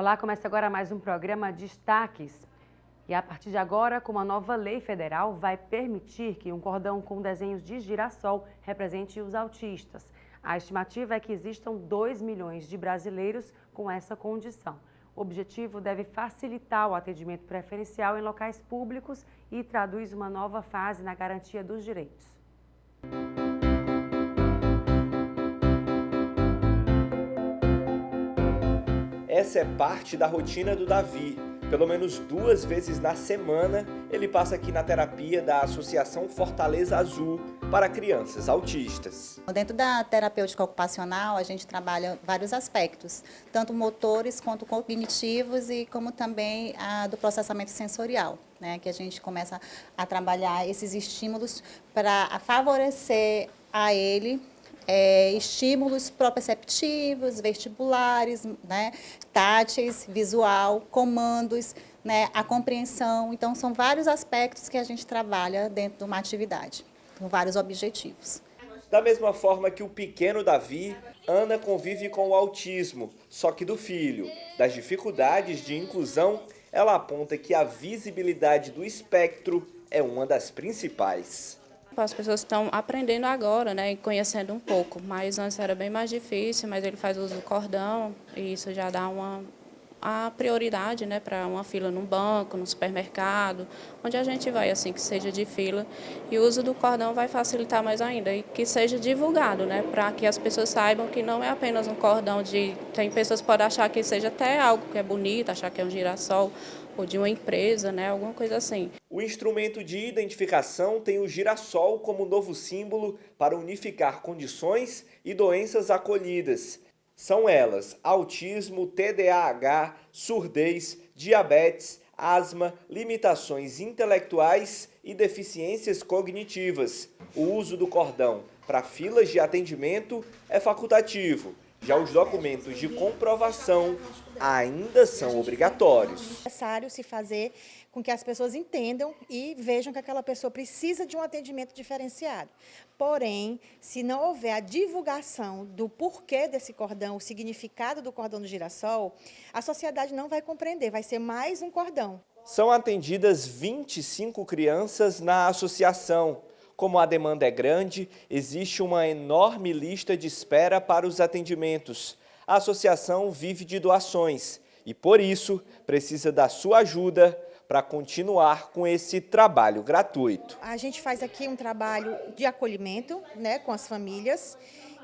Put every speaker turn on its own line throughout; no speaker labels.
Olá, começa agora mais um programa Destaques. E a partir de agora, com uma nova lei federal, vai permitir que um cordão com desenhos de girassol represente os autistas. A estimativa é que existam 2 milhões de brasileiros com essa condição. O objetivo deve facilitar o atendimento preferencial em locais públicos e traduz uma nova fase na garantia dos direitos.
Essa é parte da rotina do Davi. Pelo menos 2 vezes na semana, ele passa aqui na terapia da Associação Fortaleza Azul para crianças autistas.
Dentro da terapêutica ocupacional, a gente trabalha vários aspectos, tanto motores quanto cognitivos e como também a do processamento sensorial, né? Que a gente começa a trabalhar esses estímulos para favorecer a ele estímulos proprioceptivos, vestibulares, né, táteis, visual, comandos, né, a compreensão. Então, são vários aspectos que a gente trabalha dentro de uma atividade, com vários objetivos.
Da mesma forma que o pequeno Davi, Ana convive com o autismo, só que do filho. Das dificuldades de inclusão, ela aponta que a visibilidade do espectro é uma das principais.
As pessoas estão aprendendo agora, né, e conhecendo um pouco, mas antes era bem mais difícil, mas ele faz uso do cordão e isso já dá a prioridade, né, para uma fila num banco, no supermercado, onde a gente vai, assim, que seja de fila. E o uso do cordão vai facilitar mais ainda e que seja divulgado, né, para que as pessoas saibam que não é apenas um cordão de... Tem pessoas que podem achar que seja até algo que é bonito, achar que é um girassol, ou de uma empresa, né, alguma coisa assim.
O instrumento de identificação tem o girassol como novo símbolo para unificar condições e doenças acolhidas. São elas autismo, TDAH, surdez, diabetes, asma, limitações intelectuais e deficiências cognitivas. O uso do cordão para filas de atendimento é facultativo. Já os documentos de comprovação ainda são obrigatórios.
É necessário se fazer com que as pessoas entendam e vejam que aquela pessoa precisa de um atendimento diferenciado. Porém, se não houver a divulgação do porquê desse cordão, o significado do cordão do girassol, a sociedade não vai compreender, vai ser mais um cordão.
São atendidas 25 crianças na associação. Como a demanda é grande, existe uma enorme lista de espera para os atendimentos. A associação vive de doações e, por isso, precisa da sua ajuda para continuar com esse trabalho gratuito.
A gente faz aqui um trabalho de acolhimento, né, com as famílias,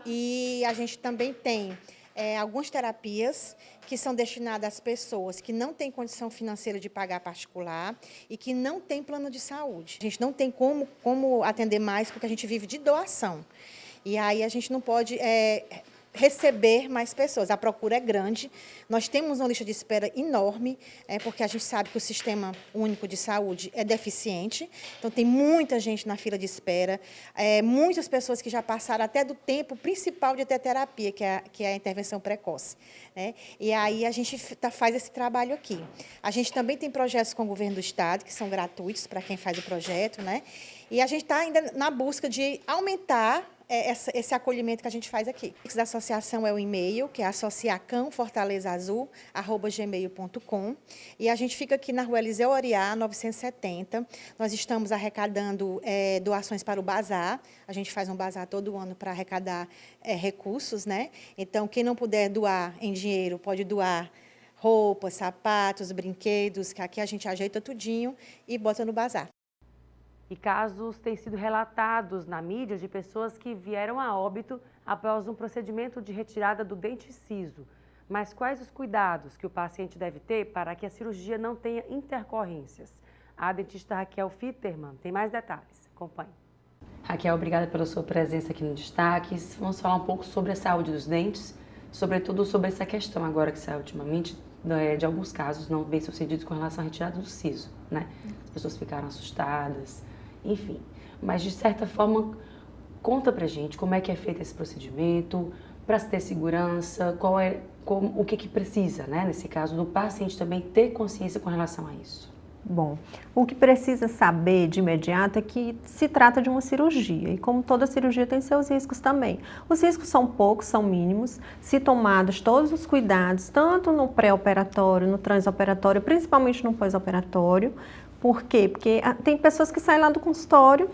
e a gente também tem algumas terapias que são destinadas às pessoas que não têm condição financeira de pagar particular e que não têm plano de saúde. A gente não tem como atender mais porque a gente vive de doação. E aí a gente não pode receber mais pessoas. A procura é grande. Nós temos uma lista de espera enorme, porque a gente sabe que o Sistema Único de Saúde é deficiente. Então, tem muita gente na fila de espera, muitas pessoas que já passaram até do tempo principal de ter terapia, que é a intervenção precoce, né? E aí a gente faz esse trabalho aqui. A gente também tem projetos com o governo do Estado, que são gratuitos para quem faz o projeto, né? E a gente está ainda na busca de aumentar esse acolhimento que a gente faz aqui. O da associação é o e-mail, que é associacãofortalezaazul@gmail.com, e a gente fica aqui na Rua Eliseu Oriá, 970. Nós estamos arrecadando doações para o bazar. A gente faz um bazar todo ano para arrecadar recursos, né? Então, quem não puder doar em dinheiro, pode doar roupas, sapatos, brinquedos, que aqui a gente ajeita tudinho e bota no bazar.
E casos têm sido relatados na mídia de pessoas que vieram a óbito após um procedimento de retirada do dente ciso. Mas quais os cuidados que o paciente deve ter para que a cirurgia não tenha intercorrências? A dentista Raquel Fitterman tem mais detalhes. Acompanhe. Raquel, obrigada pela sua presença aqui no Destaques. Vamos falar um pouco sobre a saúde dos dentes, sobretudo sobre essa questão agora que saiu ultimamente, de alguns casos não bem sucedidos com relação à retirada do siso, né? As pessoas ficaram assustadas. Enfim, mas de certa forma, conta pra gente como é que é feito esse procedimento, para se ter segurança, o que precisa, né, nesse caso, do paciente também ter consciência com relação a isso.
Bom, o que precisa saber de imediato é que se trata de uma cirurgia e como toda cirurgia tem seus riscos também. Os riscos são poucos, são mínimos, se tomados todos os cuidados, tanto no pré-operatório, no transoperatório, principalmente no pós-operatório. Por quê? Porque tem pessoas que saem lá do consultório,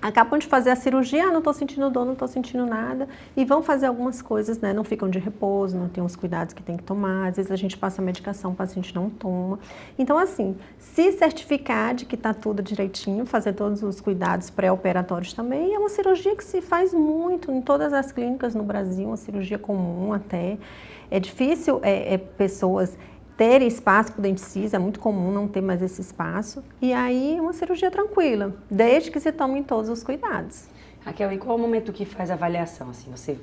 acabam de fazer a cirurgia, não estou sentindo dor, não estou sentindo nada, e vão fazer algumas coisas, né? Não ficam de repouso, não tem os cuidados que tem que tomar, às vezes a gente passa a medicação, o paciente não toma. Então, assim, se certificar de que está tudo direitinho, fazer todos os cuidados pré-operatórios também, é uma cirurgia que se faz muito em todas as clínicas no Brasil, uma cirurgia comum até. É difícil pessoas ter espaço para o dente ciso, é muito comum não ter mais esse espaço. E aí, uma cirurgia tranquila, desde que se tomem todos os cuidados.
Raquel, e qual é o momento que faz a avaliação? Assim,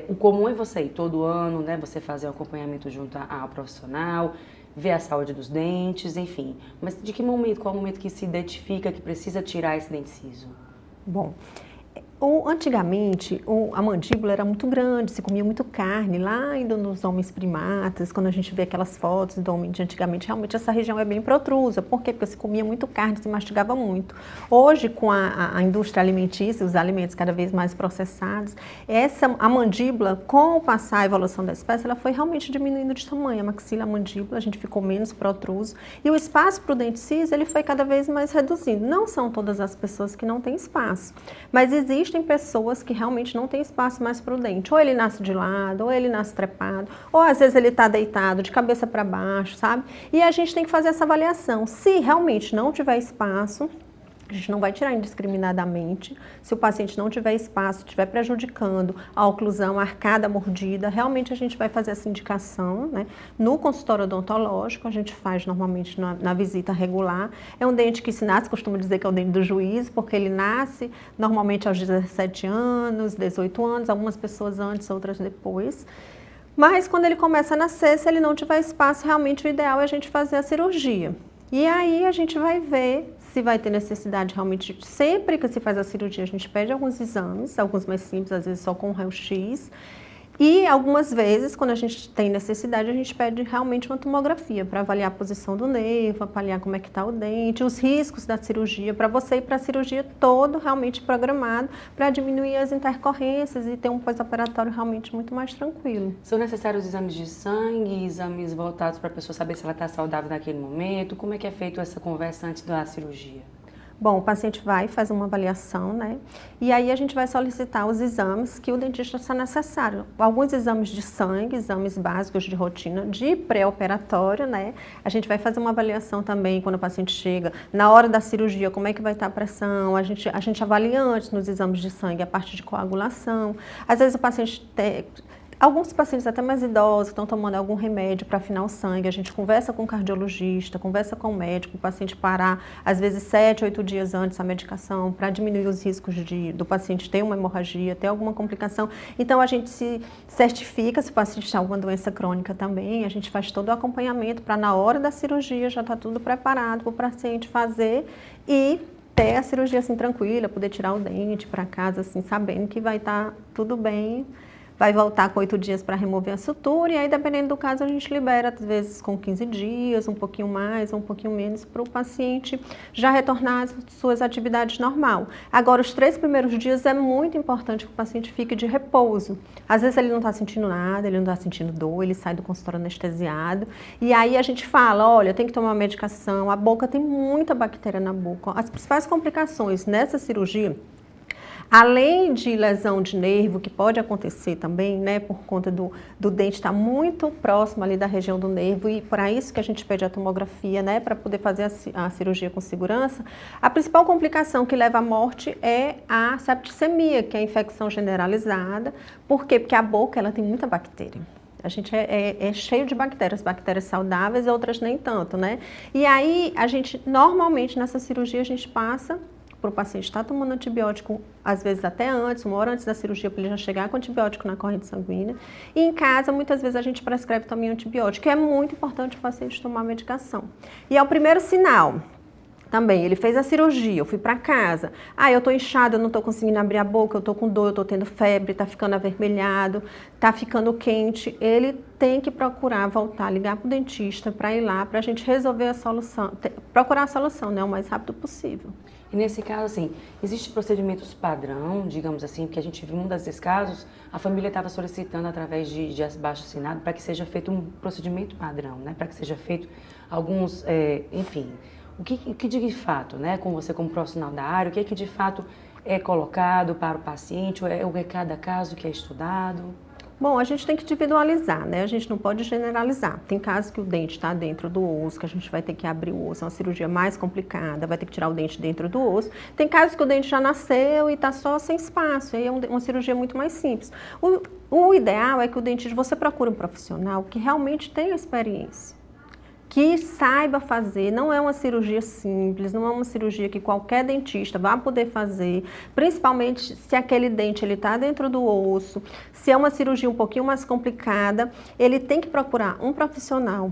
o comum é você ir todo ano, né? Você fazer o acompanhamento junto ao profissional, ver a saúde dos dentes, enfim. Mas de que momento, qual é o momento que se identifica que precisa tirar esse dente ciso?
Bom, antigamente a mandíbula era muito grande, se comia muito carne, lá ainda nos homens primatas, quando a gente vê aquelas fotos do homem de antigamente, realmente essa região é bem protrusa. Por quê? Porque se comia muito carne, se mastigava muito. Hoje, com a indústria alimentícia, os alimentos cada vez mais processados, a mandíbula, com o passar a evolução da espécie, ela foi realmente diminuindo de tamanho. A maxila, a mandíbula, a gente ficou menos protruso. E o espaço para o dente ciso, ele foi cada vez mais reduzindo. Não são todas as pessoas que não têm espaço, mas existem pessoas que realmente não têm espaço mais para o dente. Ou ele nasce de lado, ou ele nasce trepado, ou às vezes ele está deitado de cabeça para baixo, sabe? E a gente tem que fazer essa avaliação. Se realmente não tiver espaço, a gente não vai tirar indiscriminadamente. Se o paciente não tiver espaço, estiver prejudicando a oclusão, a arcada mordida, realmente a gente vai fazer essa indicação, né? No consultório odontológico, a gente faz normalmente na visita regular. É um dente que se nasce, costumo dizer que é o dente do juízo, porque ele nasce normalmente aos 17 anos, 18 anos, algumas pessoas antes, outras depois. Mas quando ele começa a nascer, se ele não tiver espaço, realmente o ideal é a gente fazer a cirurgia. E aí a gente vai ver se vai ter necessidade realmente. Sempre que se faz a cirurgia, a gente pede alguns exames, alguns mais simples, às vezes só com raio-x. E algumas vezes, quando a gente tem necessidade, a gente pede realmente uma tomografia para avaliar a posição do nervo, avaliar como é que está o dente, os riscos da cirurgia, para você ir para a cirurgia todo realmente programado para diminuir as intercorrências e ter um pós-operatório realmente muito mais tranquilo.
São necessários exames de sangue, exames voltados para a pessoa saber se ela está saudável naquele momento? Como é que é feita essa conversa antes da cirurgia?
Bom, o paciente vai fazer uma avaliação, né? E aí a gente vai solicitar os exames que o dentista está necessário. Alguns exames de sangue, exames básicos de rotina, de pré-operatório, né? A gente vai fazer uma avaliação também quando o paciente chega, na hora da cirurgia, como é que vai estar a pressão. A gente avalia antes nos exames de sangue a parte de coagulação. Às vezes o paciente alguns pacientes até mais idosos estão tomando algum remédio para afinar o sangue, a gente conversa com o cardiologista, conversa com o médico, o paciente parar às vezes 7, 8 dias antes a medicação para diminuir os riscos do paciente ter uma hemorragia, ter alguma complicação. Então a gente se certifica se o paciente tem alguma doença crônica também, a gente faz todo o acompanhamento para na hora da cirurgia já estar tudo preparado para o paciente fazer e ter a cirurgia assim tranquila, poder tirar o dente para casa assim, sabendo que vai estar tudo bem. Vai voltar com 8 dias para remover a sutura e aí, dependendo do caso, a gente libera, às vezes, com 15 dias, um pouquinho mais, um pouquinho menos, para o paciente já retornar às suas atividades normal. Agora, os 3 primeiros dias é muito importante que o paciente fique de repouso. Às vezes ele não está sentindo nada, ele não está sentindo dor, ele sai do consultório anestesiado. E aí a gente fala, olha, tem que tomar medicação, a boca tem muita bactéria na boca. As principais complicações nessa cirurgia, além de lesão de nervo, que pode acontecer também, né, por conta do dente estar muito próximo ali da região do nervo, e para isso que a gente pede a tomografia, né, para poder fazer a cirurgia com segurança, a principal complicação que leva à morte é a septicemia, que é a infecção generalizada. Por quê? Porque a boca ela tem muita bactéria. A gente é cheio de bactérias saudáveis e outras nem tanto, né? E aí, a gente, normalmente, nessa cirurgia, a gente passa para o paciente estar tomando antibiótico, às vezes até antes, 1 hora antes da cirurgia, para ele já chegar com antibiótico na corrente sanguínea. E em casa, muitas vezes, a gente prescreve também antibiótico, que é muito importante o paciente tomar medicação. E é o primeiro sinal. Também, ele fez a cirurgia, eu fui para casa. Ah, eu tô inchada, eu não tô conseguindo abrir a boca, eu tô com dor, eu tô tendo febre, tá ficando avermelhado, tá ficando quente. Ele tem que procurar voltar, ligar pro dentista para ir lá, pra gente resolver a solução, procurar a solução, né, o mais rápido possível.
E nesse caso, assim, existem procedimentos padrão, digamos assim, porque a gente viu um desses casos, a família estava solicitando através de abaixo-assinado para que seja feito um procedimento padrão, né, para que seja feito alguns, enfim... O que de fato, né, com você como profissional da área, o que de fato é colocado para o paciente, ou é cada caso que é estudado?
Bom, a gente tem que individualizar, né? A gente não pode generalizar. Tem casos que o dente está dentro do osso, que a gente vai ter que abrir o osso, é uma cirurgia mais complicada, vai ter que tirar o dente dentro do osso. Tem casos que o dente já nasceu e está só sem espaço, aí é uma cirurgia muito mais simples. O ideal é que o dentista, você procure um profissional que realmente tenha experiência, que saiba fazer. Não é uma cirurgia simples, não é uma cirurgia que qualquer dentista vai poder fazer, principalmente se aquele dente está dentro do osso, se é uma cirurgia um pouquinho mais complicada, ele tem que procurar um profissional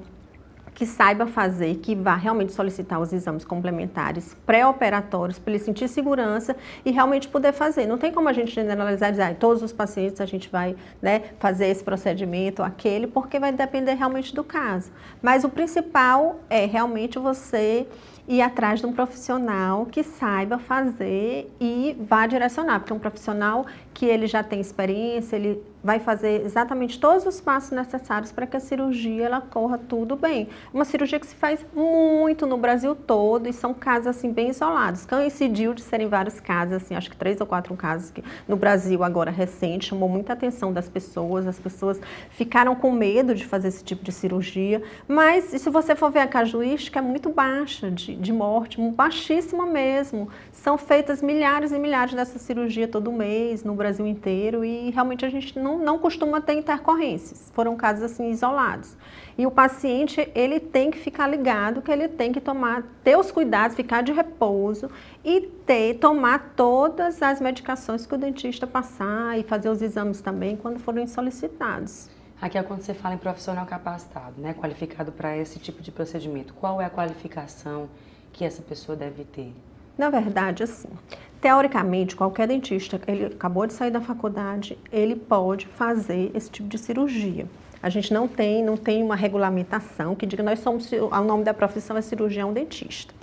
que saiba fazer, que vá realmente solicitar os exames complementares pré-operatórios para ele sentir segurança e realmente poder fazer. Não tem como a gente generalizar e dizer, todos os pacientes a gente vai, né, fazer esse procedimento ou aquele, porque vai depender realmente do caso. Mas o principal é realmente você ir atrás de um profissional que saiba fazer e vá direcionar, porque um profissional que ele já tem experiência, ele vai fazer exatamente todos os passos necessários para que a cirurgia ela corra tudo bem. Uma cirurgia que se faz muito no Brasil todo e são casos assim bem isolados. Coincidiu de serem vários casos, assim, acho que 3 ou 4 casos que no Brasil agora recente, chamou muita atenção das pessoas, as pessoas ficaram com medo de fazer esse tipo de cirurgia, mas se você for ver a casuística é muito baixa de morte, baixíssima mesmo. São feitas milhares e milhares dessa cirurgia todo mês no Brasil inteiro e realmente a gente não costuma ter intercorrências. Foram casos assim isolados. E o paciente, ele tem que ficar ligado que ele tem que ter os cuidados, ficar de repouso e tomar todas as medicações que o dentista passar e fazer os exames também quando forem solicitados.
Aqui é quando você fala em profissional capacitado, né, qualificado para esse tipo de procedimento. Qual é a qualificação que essa pessoa deve ter?
Na verdade, assim, teoricamente, qualquer dentista, ele acabou de sair da faculdade, ele pode fazer esse tipo de cirurgia. A gente não tem uma regulamentação que diga que nós somos, o nome da profissão é cirurgião dentista.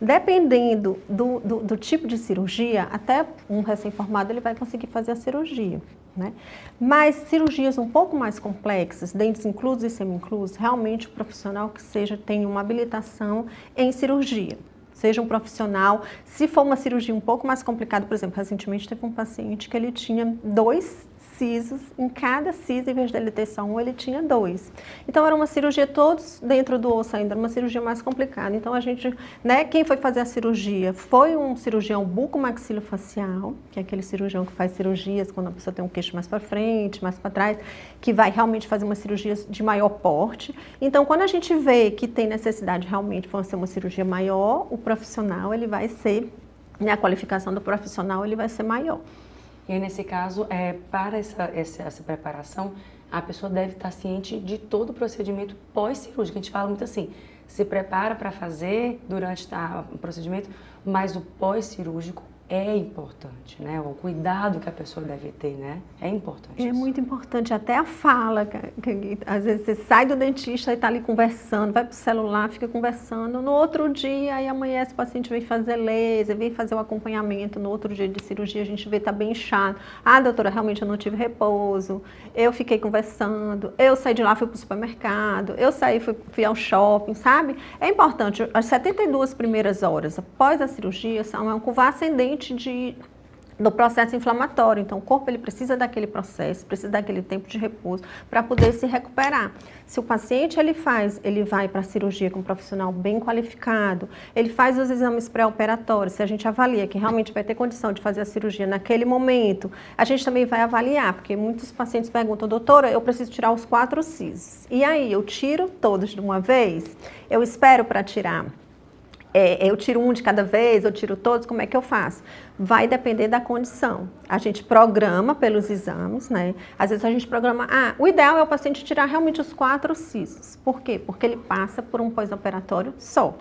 Dependendo do tipo de cirurgia, até um recém-formado ele vai conseguir fazer a cirurgia, né? Mas cirurgias um pouco mais complexas, dentes inclusos e semi-inclusos, realmente o profissional que tenha uma habilitação em cirurgia. Seja um profissional, se for uma cirurgia um pouco mais complicada, por exemplo, recentemente teve um paciente que ele tinha 2 sisos, em cada siso, em vez dele ter só um, ele tinha 2. Então era uma cirurgia todos dentro do osso ainda, uma cirurgia mais complicada. Então a gente, né, quem foi fazer a cirurgia foi um cirurgião bucomaxilofacial, que é aquele cirurgião que faz cirurgias quando a pessoa tem um queixo mais para frente, mais para trás, que vai realmente fazer uma cirurgia de maior porte. Então quando a gente vê que tem necessidade realmente de ser uma cirurgia maior, o profissional, ele vai ser, né, a qualificação do profissional, ele vai ser maior.
E aí, nesse caso, para essa preparação, a pessoa deve estar ciente de todo o procedimento pós-cirúrgico. A gente fala muito assim, se prepara para fazer durante o procedimento, mas o pós-cirúrgico é importante, né? O cuidado que a pessoa deve ter, né? É importante.
É muito importante, até a fala. Que às vezes você sai do dentista e está ali conversando, vai para o celular, fica conversando. No outro dia, aí amanhece, o paciente vem fazer laser, vem fazer o acompanhamento. No outro dia de cirurgia, a gente vê que está bem inchado. Ah, doutora, realmente eu não tive repouso. Eu fiquei conversando. Eu saí de lá, fui para o supermercado. Eu saí, fui ao shopping, sabe? É importante. As 72 primeiras horas após a cirurgia são uma curva ascendente do processo inflamatório. Então, o corpo ele precisa daquele processo, precisa daquele tempo de repouso para poder se recuperar. Se o paciente ele vai para a cirurgia com um profissional bem qualificado, ele faz os exames pré-operatórios, se a gente avalia que realmente vai ter condição de fazer a cirurgia naquele momento, a gente também vai avaliar, porque muitos pacientes perguntam, doutora, eu preciso tirar os 4 sisos. E aí, eu tiro todos de uma vez? Eu espero para tirar? Eu tiro um de cada vez, eu tiro todos, como é que eu faço? Vai depender da condição. A gente programa pelos exames, né? Às vezes a gente programa, o ideal é o paciente tirar realmente os 4 sisos. Por quê? Porque ele passa por um pós-operatório só.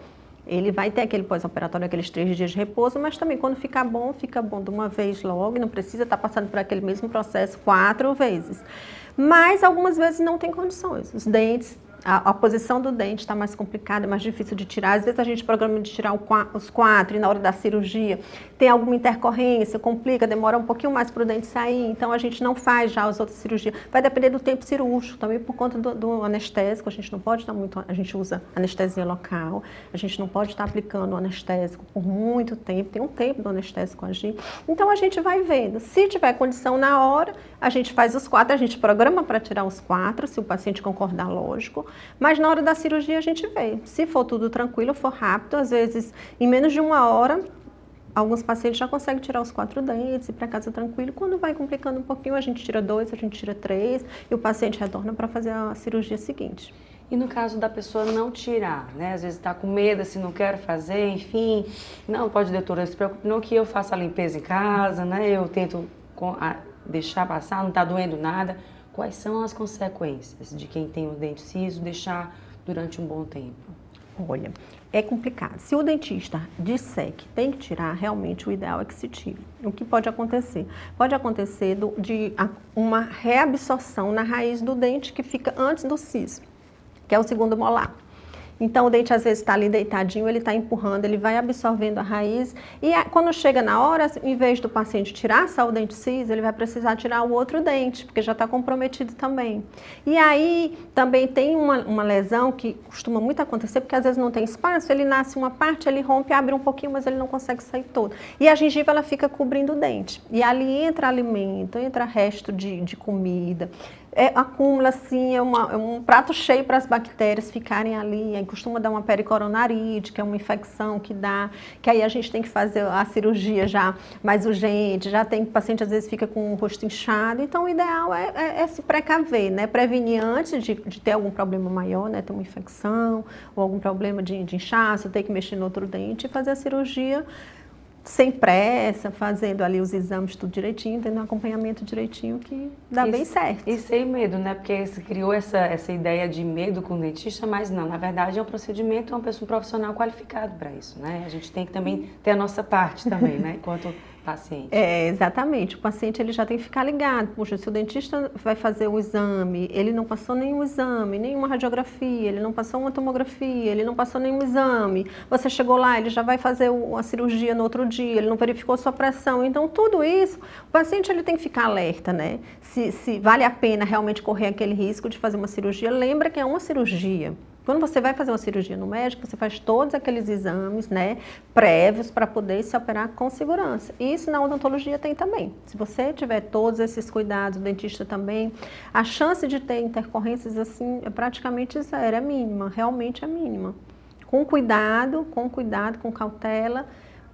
Ele vai ter aquele pós-operatório, aqueles 3 dias de repouso, mas também quando fica bom de uma vez logo, e não precisa estar passando por aquele mesmo processo 4 vezes. Mas algumas vezes não tem condições. Os dentes, a posição do dente está mais complicada, é mais difícil de tirar. Às vezes a gente programa de tirar os 4 e na hora da cirurgia tem alguma intercorrência, complica, demora um pouquinho mais para o dente sair, então a gente não faz já as outras cirurgias. Vai depender do tempo cirúrgico, também por conta do anestésico, a gente não pode dar muito, a gente usa anestesia local, a gente não pode estar aplicando o anestésico por muito tempo, tem um tempo do anestésico agir. Então a gente vai vendo, se tiver condição na hora, a gente faz os 4, a gente programa para tirar os 4, se o paciente concordar, lógico, mas na hora da cirurgia a gente vê. Se for tudo tranquilo, for rápido, às vezes em menos de 1 hora, alguns pacientes já conseguem tirar os 4 dentes, ir para casa tranquilo. Quando vai complicando um pouquinho, a gente tira 2, a gente tira 3 e o paciente retorna para fazer a cirurgia seguinte.
E no caso da pessoa não tirar, né? Às vezes está com medo, assim, não quero fazer, enfim. Não, pode, doutora, se preocupe não que eu faça a limpeza em casa, né? Eu tento deixar passar, não está doendo nada. Quais são as consequências de quem tem o dente ciso deixar durante um bom tempo?
Olha, é complicado. Se o dentista disser que tem que tirar, realmente o ideal é que se tire. O que pode acontecer? Pode acontecer de uma reabsorção na raiz do dente que fica antes do siso, que é o segundo molar. Então o dente às vezes está ali deitadinho, ele está empurrando, ele vai absorvendo a raiz e quando chega na hora, em vez do paciente tirar só o dente ciso, ele vai precisar tirar o outro dente, porque já está comprometido também. E aí também tem uma lesão que costuma muito acontecer, porque às vezes não tem espaço, ele nasce uma parte, ele rompe, abre um pouquinho, mas ele não consegue sair todo. E a gengiva ela fica cobrindo o dente. E ali entra alimento, entra resto de comida. Acumula assim, um prato cheio para as bactérias ficarem ali, aí costuma dar uma pericoronarite, que é uma infecção que dá, que aí a gente tem que fazer a cirurgia já mais urgente, já tem, o paciente às vezes fica com o rosto inchado, então o ideal é se precaver, né, prevenir antes de ter algum problema maior, né, ter uma infecção ou algum problema de inchaço, ter que mexer no outro dente e fazer a cirurgia sem pressa, fazendo ali os exames tudo direitinho, tendo um acompanhamento direitinho que dá bem certo.
E sem medo, né? Porque se criou essa ideia de medo com o dentista, mas não, na verdade é um procedimento, é uma pessoa profissional qualificado para isso, né? A gente tem que também ter a nossa parte também, né? Enquanto paciente.
Exatamente. O paciente ele já tem que ficar ligado. Puxa, se o dentista vai fazer o exame, ele não passou nenhum exame, nenhuma radiografia, ele não passou uma tomografia, ele não passou nenhum exame. Você chegou lá, ele já vai fazer a cirurgia no outro dia, ele não verificou sua pressão. Então, tudo isso, o paciente ele tem que ficar alerta, né? Se vale a pena realmente correr aquele risco de fazer uma cirurgia, lembra que é uma cirurgia. Quando você vai fazer uma cirurgia no médico, você faz todos aqueles exames, né, prévios para poder se operar com segurança. E isso na odontologia tem também. Se você tiver todos esses cuidados, o dentista também, a chance de ter intercorrências assim é praticamente zero, é mínima, realmente é mínima. Com cuidado, com cautela,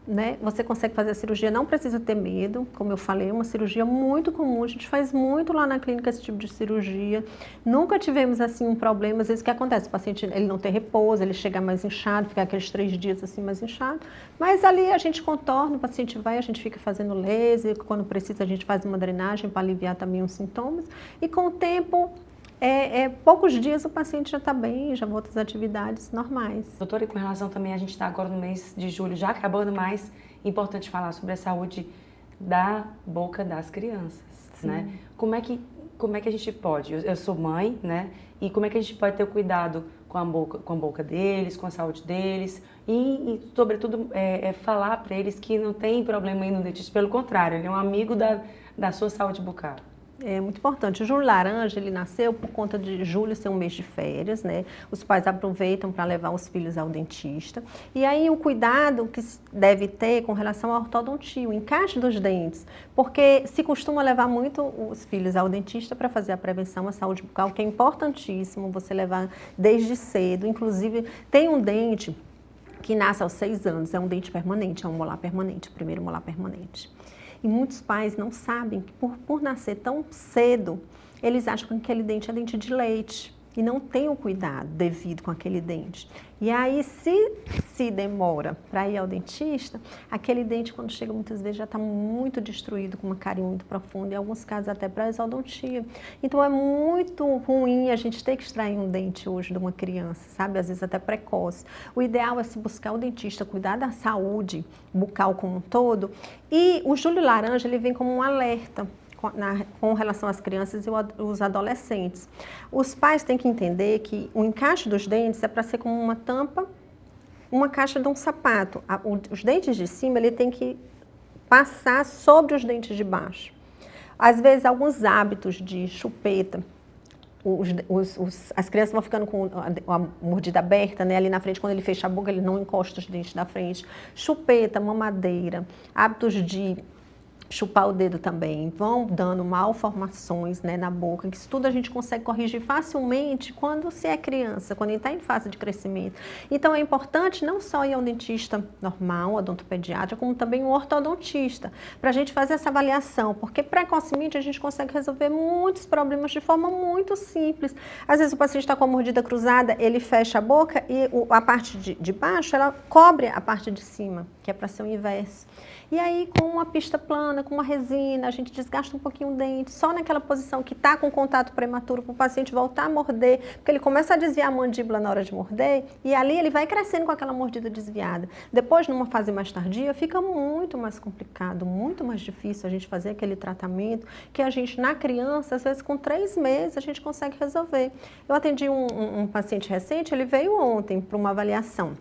né, você consegue fazer a cirurgia, não precisa ter medo, como eu falei, é uma cirurgia muito comum, a gente faz muito lá na clínica esse tipo de cirurgia, nunca tivemos assim um problema, às vezes o que acontece, o paciente ele não tem repouso, ele chega mais inchado, fica aqueles 3 dias assim mais inchado, mas ali a gente contorna, o paciente vai, a gente fica fazendo laser, quando precisa a gente faz uma drenagem para aliviar também os sintomas, e com o tempo, poucos dias o paciente já está bem, já volta às atividades normais.
Doutora, e com relação também, a gente está agora no mês de julho, já acabando, mas é importante falar sobre a saúde da boca das crianças, né? Como é que a gente pode, eu sou mãe, né? E como é que a gente pode ter o cuidado com a boca deles, com a saúde deles e sobretudo, falar para eles que não tem problema aí no dentista, pelo contrário, ele é um amigo da sua saúde bucal.
É muito importante. O Júlio Laranja, ele nasceu por conta de julho ser um mês de férias, né? Os pais aproveitam para levar os filhos ao dentista. E aí o cuidado que se deve ter com relação à ortodontia, o encaixe dos dentes, porque se costuma levar muito os filhos ao dentista para fazer a prevenção à saúde bucal, que é importantíssimo você levar desde cedo. Inclusive, tem um dente que nasce aos 6 anos, é um dente permanente, é um molar permanente, o primeiro molar permanente. E muitos pais não sabem que por nascer tão cedo, eles acham que aquele dente é dente de leite. e não tem o cuidado devido com aquele dente. E aí, se demora para ir ao dentista, aquele dente, quando chega muitas vezes, já está muito destruído, com uma cárie muito profunda, em alguns casos até para exodontia. Então, é muito ruim a gente ter que extrair um dente hoje de uma criança, sabe? Às vezes até precoce. O ideal é se buscar o dentista, cuidar da saúde bucal como um todo. E o Júlio Laranja, ele vem como um alerta com relação às crianças e os adolescentes. Os pais têm que entender que o encaixe dos dentes é para ser como uma tampa, uma caixa de um sapato. Os dentes de cima, ele tem que passar sobre os dentes de baixo. Às vezes, alguns hábitos de chupeta, as crianças vão ficando com a mordida aberta, né? Ali na frente, quando ele fecha a boca, ele não encosta os dentes da frente. Chupeta, mamadeira, hábitos de chupar o dedo também, vão dando malformações, né, na boca, que isso tudo a gente consegue corrigir facilmente quando se é criança, quando ele está em fase de crescimento. Então é importante não só ir ao dentista normal, odontopediatra, como também um ortodontista, para a gente fazer essa avaliação, porque precocemente a gente consegue resolver muitos problemas de forma muito simples. Às vezes o paciente está com a mordida cruzada, ele fecha a boca e a parte de baixo, ela cobre a parte de cima, que é para ser o inverso. E aí, com uma pista plana, com uma resina, a gente desgasta um pouquinho o dente, só naquela posição que está com contato prematuro, para o paciente voltar a morder, porque ele começa a desviar a mandíbula na hora de morder, e ali ele vai crescendo com aquela mordida desviada. Depois, numa fase mais tardia, fica muito mais complicado, muito mais difícil a gente fazer aquele tratamento, que a gente, na criança, às vezes com 3 meses, a gente consegue resolver. Eu atendi um paciente recente, ele veio ontem para uma avaliação.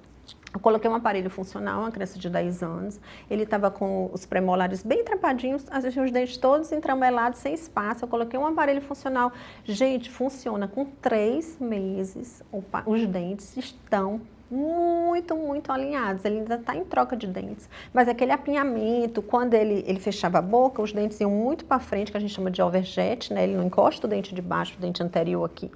Eu coloquei um aparelho funcional, uma criança de 10 anos, ele estava com os premolares bem trapadinhos, às vezes os dentes todos entramelados, sem espaço. Eu coloquei um aparelho funcional. Gente, funciona com 3 meses, os dentes estão muito, muito alinhados. Ele ainda está em troca de dentes, mas aquele apinhamento, quando ele fechava a boca, os dentes iam muito para frente, que a gente chama de overjet, né? Ele não encosta o dente de baixo, o dente anterior aqui,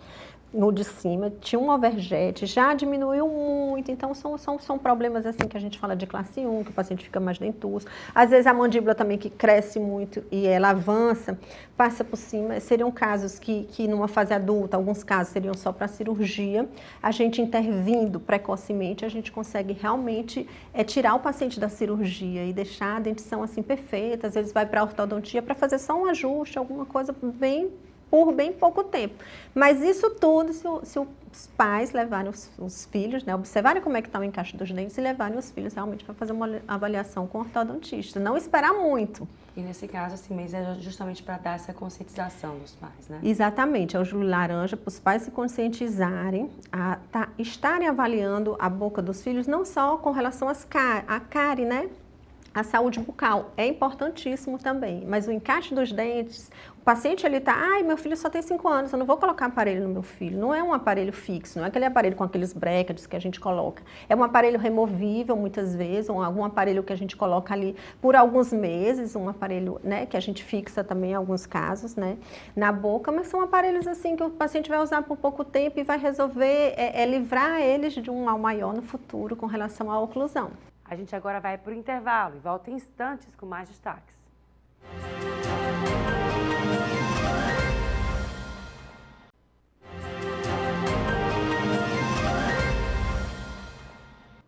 no de cima, tinha um overjet, já diminuiu muito, então são problemas assim que a gente fala de classe 1, que o paciente fica mais dentuço. Às vezes a mandíbula também que cresce muito e ela avança, passa por cima. Seriam casos que numa fase adulta, alguns casos seriam só para cirurgia. A gente intervindo precocemente, a gente consegue realmente tirar o paciente da cirurgia e deixar a dentição assim perfeita. Às vezes vai para a ortodontia para fazer só um ajuste, alguma coisa por bem pouco tempo. Mas isso tudo se os pais levarem os filhos, né, observarem como é que está o encaixe dos dentes e levarem os filhos realmente para fazer uma avaliação com o ortodontista. Não esperar muito.
E nesse caso, esse mês é justamente para dar essa conscientização dos pais, né?
Exatamente, é o Júlio Laranja, para os pais se conscientizarem, estarem avaliando a boca dos filhos, não só com relação à cárie, né? A saúde bucal é importantíssimo também, mas o encaixe dos dentes, o paciente ele está, meu filho só tem 5 anos, eu não vou colocar aparelho no meu filho. Não é um aparelho fixo, não é aquele aparelho com aqueles brackets que a gente coloca. É um aparelho removível muitas vezes, ou algum aparelho que a gente coloca ali por alguns meses, um aparelho, né, que a gente fixa também em alguns casos, né, na boca, mas são aparelhos assim que o paciente vai usar por pouco tempo e vai resolver, livrar eles de um mal maior no futuro com relação à oclusão.
A gente agora vai para o intervalo e volta em instantes com mais destaques.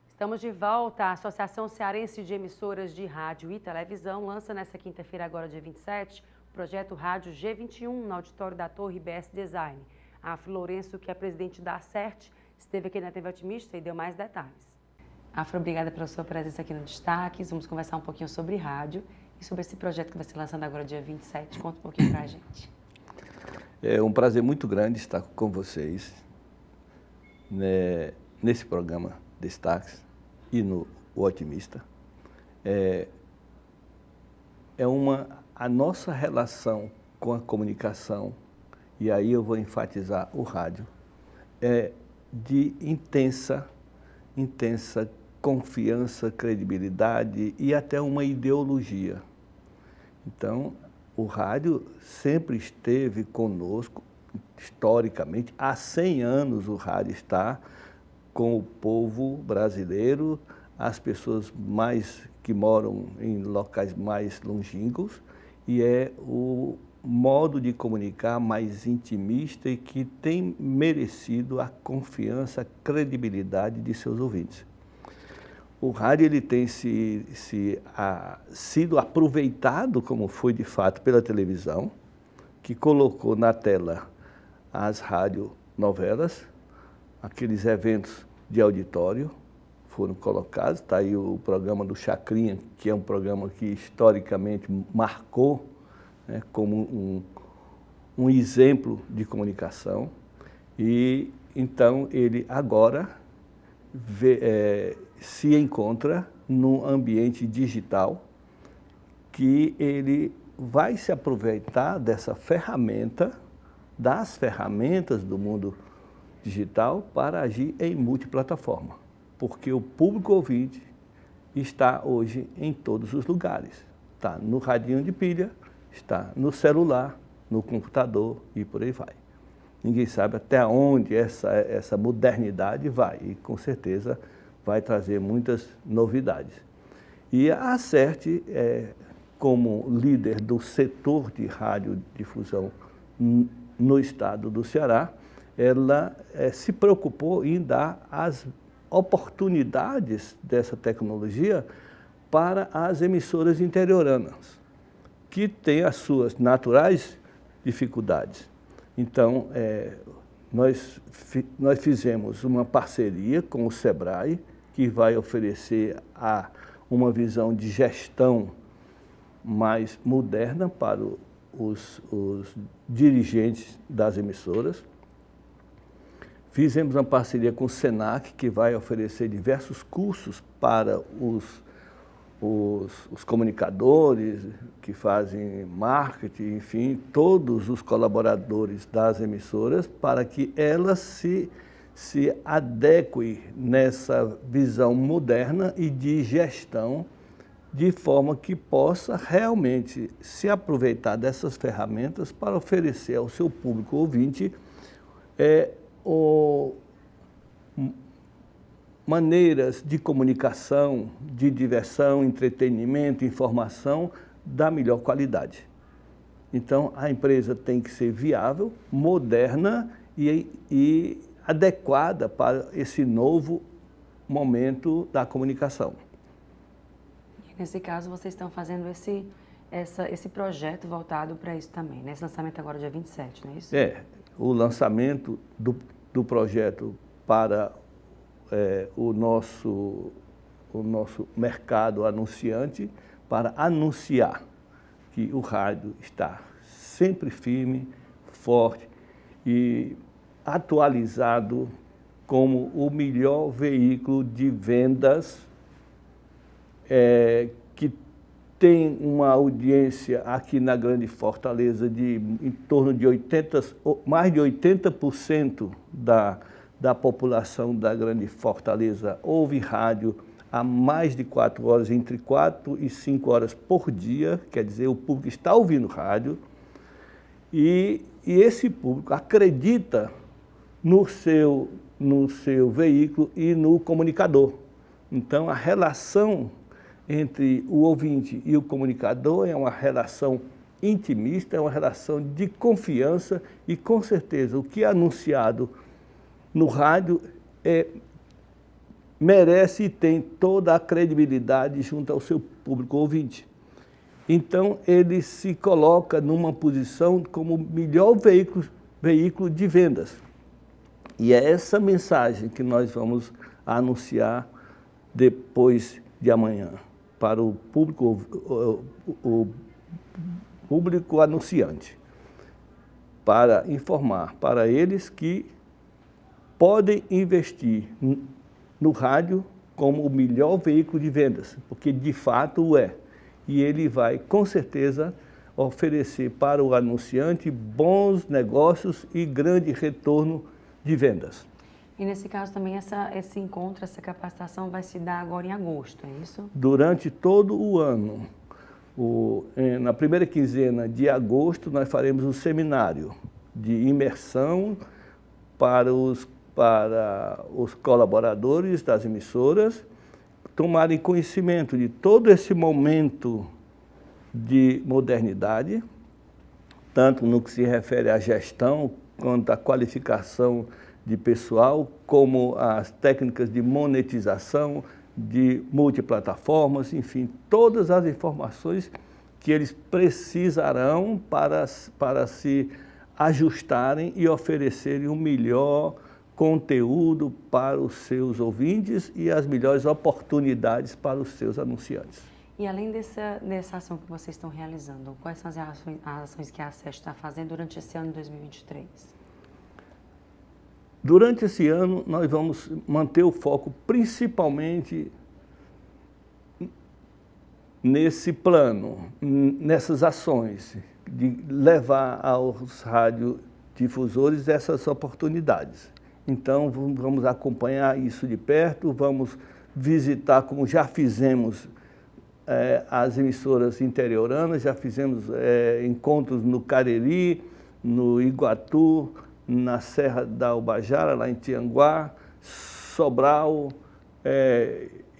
Estamos de volta. A Associação Cearense de Emissoras de Rádio e Televisão lança nesta quinta-feira, agora dia 27, o projeto Rádio G21 no auditório da Torre IBS Design. A Afro Lourenço, que é presidente da ACERT, esteve aqui na TV Otimista e deu mais detalhes. Afro, obrigada pela sua presença aqui no Destaques. Vamos conversar um pouquinho sobre rádio e sobre esse projeto que vai ser lançado agora dia 27. Conta um pouquinho pra gente.
É um prazer muito grande estar com vocês, né, nesse programa Destaques e no O Otimista. A nossa relação com a comunicação, e aí eu vou enfatizar o rádio, é de intensa confiança, credibilidade e até uma ideologia. Então, o rádio sempre esteve conosco, historicamente. Há 100 anos o rádio está com o povo brasileiro, as pessoas que moram em locais mais longínquos, e é o modo de comunicar mais intimista e que tem merecido a confiança, a credibilidade de seus ouvintes. O rádio ele tem sido aproveitado, como foi de fato pela televisão, que colocou na tela as radionovelas, aqueles eventos de auditório foram colocados. Está aí o programa do Chacrinha, que é um programa que historicamente marcou, né, como um exemplo de comunicação. E então ele agora se encontra num ambiente digital que ele vai se aproveitar dessa ferramenta, das ferramentas do mundo digital para agir em multiplataforma, porque o público ouvinte está hoje em todos os lugares. Está no radinho de pilha, está no celular, no computador e por aí vai. Ninguém sabe até onde essa modernidade vai e com certeza vai trazer muitas novidades. E a Acerte, como líder do setor de radiodifusão no estado do Ceará, ela se preocupou em dar as oportunidades dessa tecnologia para as emissoras interioranas, que têm as suas naturais dificuldades. Então, nós fizemos uma parceria com o Sebrae, que vai oferecer uma visão de gestão mais moderna para os dirigentes das emissoras. Fizemos uma parceria com o Senac, que vai oferecer diversos cursos para os comunicadores que fazem marketing, enfim, todos os colaboradores das emissoras, para que elas se adequem nessa visão moderna e de gestão, de forma que possa realmente se aproveitar dessas ferramentas para oferecer ao seu público ouvinte maneiras de comunicação, de diversão, entretenimento, informação da melhor qualidade. Então, a empresa tem que ser viável, moderna e adequada para esse novo momento da comunicação.
Nesse caso, vocês estão fazendo esse projeto voltado para isso também, né? Esse lançamento agora dia 27, não é isso?
O lançamento do projeto para o nosso mercado anunciante, para anunciar que o rádio está sempre firme, forte e atualizado como o melhor veículo de vendas que tem uma audiência aqui na Grande Fortaleza de em torno de mais de 80% da população da Grande Fortaleza ouve rádio há mais de 4 horas, entre 4 e 5 horas por dia, quer dizer, o público está ouvindo rádio e esse público acredita no seu veículo e no comunicador. Então, a relação entre o ouvinte e o comunicador é uma relação intimista, é uma relação de confiança e, com certeza, o que é anunciado no rádio merece e tem toda a credibilidade junto ao seu público ouvinte. Então, ele se coloca numa posição como o melhor veículo de vendas. E é essa mensagem que nós vamos anunciar depois de amanhã para o público anunciante, para informar para eles que podem investir no rádio como o melhor veículo de vendas, porque de fato o é. E ele vai, com certeza, oferecer para o anunciante bons negócios e grande retorno de vendas.
E nesse caso também esse encontro, essa capacitação vai se dar agora em agosto, é isso? Durante
todo o ano. Na primeira quinzena de agosto, nós faremos um seminário de imersão para os colaboradores das emissoras tomarem conhecimento de todo esse momento de modernidade, tanto no que se refere à gestão, quanto à qualificação de pessoal, como as técnicas de monetização, de multiplataformas, enfim, todas as informações que eles precisarão para se ajustarem e oferecerem o melhor conteúdo para os seus ouvintes e as melhores oportunidades para os seus anunciantes.
E além dessa ação que vocês estão realizando, quais são as ações que a SESC está fazendo durante esse ano de 2023?
Durante esse ano, nós vamos manter o foco principalmente nesse plano, nessas ações, de levar aos radiodifusores essas oportunidades. Então, vamos acompanhar isso de perto, vamos visitar, como já fizemos, as emissoras interioranas, já fizemos encontros no Cariri, no Iguatu, na Serra da Ubajara, lá em Tianguá, Sobral,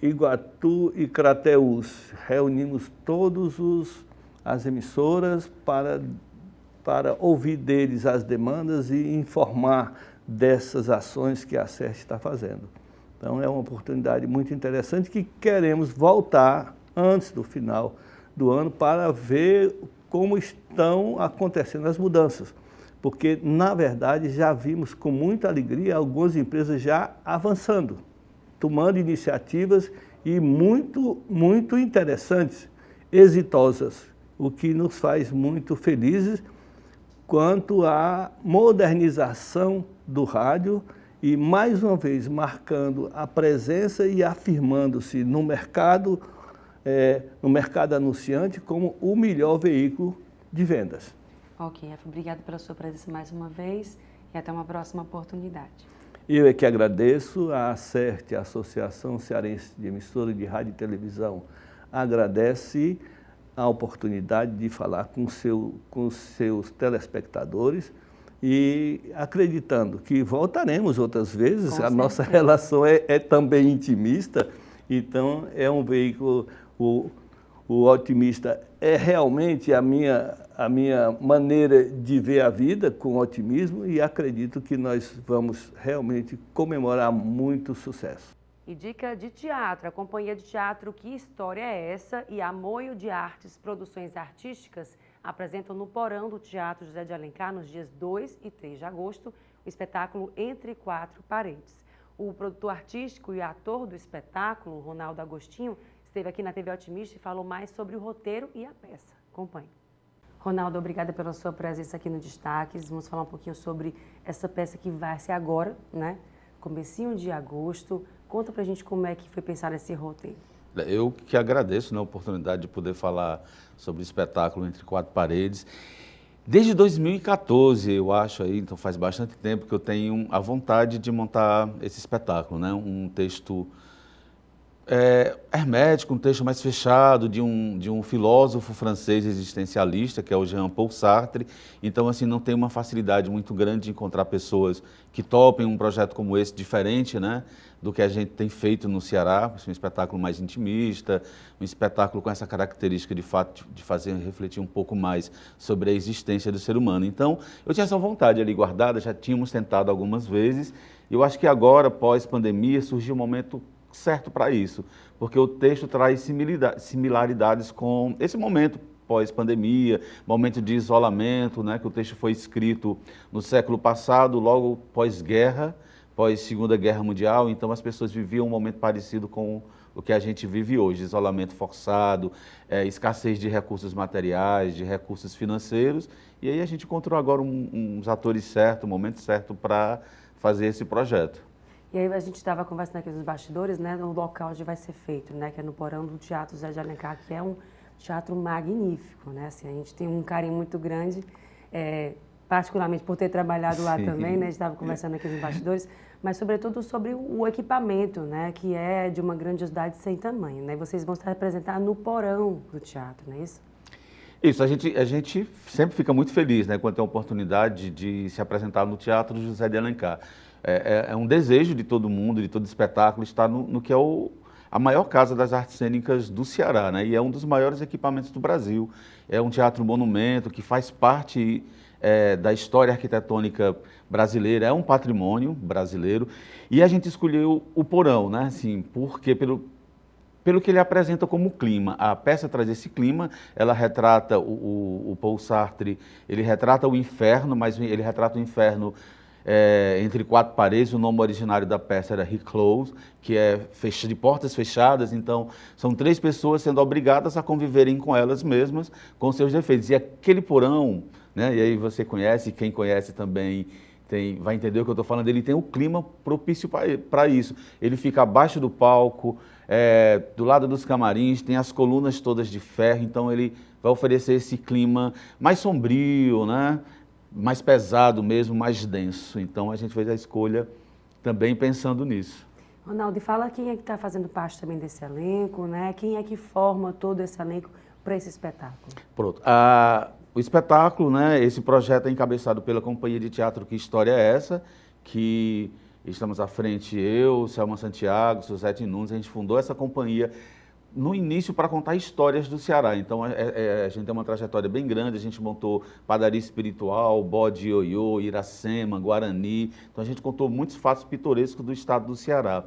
Iguatu e Crateús. Reunimos todas as emissoras para ouvir deles as demandas e informar dessas ações que a SESC está fazendo. Então, é uma oportunidade muito interessante que queremos voltar antes do final do ano para ver como estão acontecendo as mudanças. Porque, na verdade, já vimos com muita alegria algumas empresas já avançando, tomando iniciativas e muito interessantes, exitosas, o que nos faz muito felizes quanto à modernização do rádio e, mais uma vez, marcando a presença e afirmando-se no mercado anunciante como o melhor veículo de vendas.
Ok, obrigada pela sua presença mais uma vez e até uma próxima oportunidade.
Eu é que agradeço, a ACERT, a Associação Cearense de Emissora de Rádio e Televisão, agradece a oportunidade de falar com os seus telespectadores e acreditando que voltaremos outras vezes, a nossa relação é também intimista, então é um veículo, o otimista é realmente a minha maneira de ver a vida, com otimismo, e acredito que nós vamos realmente comemorar muito sucesso.
E dica de teatro, a companhia de teatro Que História é Essa e a Moio de Artes Produções Artísticas apresentam no Porão do Teatro José de Alencar, nos dias 2 e 3 de agosto, o espetáculo Entre Quatro Paredes. O produtor artístico e ator do espetáculo, Ronaldo Agostinho, esteve aqui na TV Otimista e falou mais sobre o roteiro e a peça. Acompanhe. Ronaldo, obrigada pela sua presença aqui no Destaques. Vamos falar um pouquinho sobre essa peça que vai ser agora, né? Comecinho de agosto. Conta pra gente como é que foi pensar esse roteiro.
Eu que agradeço, né, a oportunidade de poder falar sobre o espetáculo Entre Quatro Paredes. Desde 2014, eu acho, então faz bastante tempo que eu tenho a vontade de montar esse espetáculo, né? Um texto hermético, um texto mais fechado de um filósofo francês existencialista, que é o Jean-Paul Sartre. Então, assim, não tem uma facilidade muito grande de encontrar pessoas que topem um projeto como esse, diferente, né, do que a gente tem feito no Ceará, um espetáculo mais intimista, um espetáculo com essa característica, de fato, de fazer refletir um pouco mais sobre a existência do ser humano. Então, eu tinha essa vontade ali guardada, já tínhamos tentado algumas vezes, e eu acho que agora, pós-pandemia, surgiu um momento certo para isso, porque o texto traz similaridades com esse momento pós-pandemia, momento de isolamento, né, que o texto foi escrito no século passado, logo pós-guerra, pós-Segunda Guerra Mundial, então as pessoas viviam um momento parecido com o que a gente vive hoje, isolamento forçado, escassez de recursos materiais, de recursos financeiros, e aí a gente encontrou agora uns atores certos, o momento certo para fazer esse projeto.
E aí a gente estava conversando aqui nos bastidores, né, no local onde vai ser feito, né, que é no Porão do Teatro José de Alencar, que é um teatro magnífico, né, assim, a gente tem um carinho muito grande, particularmente por ter trabalhado lá também, né, a gente estava conversando aqui nos bastidores, mas sobretudo sobre o equipamento, né, que é de uma grandiosidade sem tamanho, né, e vocês vão se apresentar no Porão do teatro, não é isso?
Isso, a gente sempre fica muito feliz, né, quando tem a oportunidade de se apresentar no Teatro José de Alencar. É um desejo de todo mundo, de todo espetáculo, estar no que é a maior casa das artes cênicas do Ceará, né? E é um dos maiores equipamentos do Brasil. É um teatro monumento que faz parte da história arquitetônica brasileira, é um patrimônio brasileiro. E a gente escolheu o Porão, né? Assim, porque pelo que ele apresenta como clima. A peça traz esse clima, ela retrata o Paul Sartre, ele retrata o inferno, mas ele retrata o inferno entre quatro paredes. O nome originário da peça era Reclose, que é de portas fechadas. Então, são três pessoas sendo obrigadas a conviverem com elas mesmas, com seus defeitos. E aquele porão, né, e aí você conhece, quem conhece também vai entender o que eu estou falando, ele tem um clima propício para isso. Ele fica abaixo do palco, do lado dos camarins, tem as colunas todas de ferro, então ele vai oferecer esse clima mais sombrio, né? Mais pesado mesmo, mais denso. Então a gente fez a escolha também pensando nisso.
Ronaldo, e fala quem é que está fazendo parte também desse elenco, né? Quem é que forma todo esse elenco para esse espetáculo?
Pronto. O espetáculo, né, esse projeto é encabeçado pela Companhia de Teatro Que História é Essa?, que estamos à frente, eu, Selma Santiago, Suzete Nunes, a gente fundou essa companhia no início para contar histórias do Ceará. Então a gente tem uma trajetória bem grande, a gente montou Padaria Espiritual, Bode Ioiô, Iracema, Guarani. Então a gente contou muitos fatos pitorescos do estado do Ceará.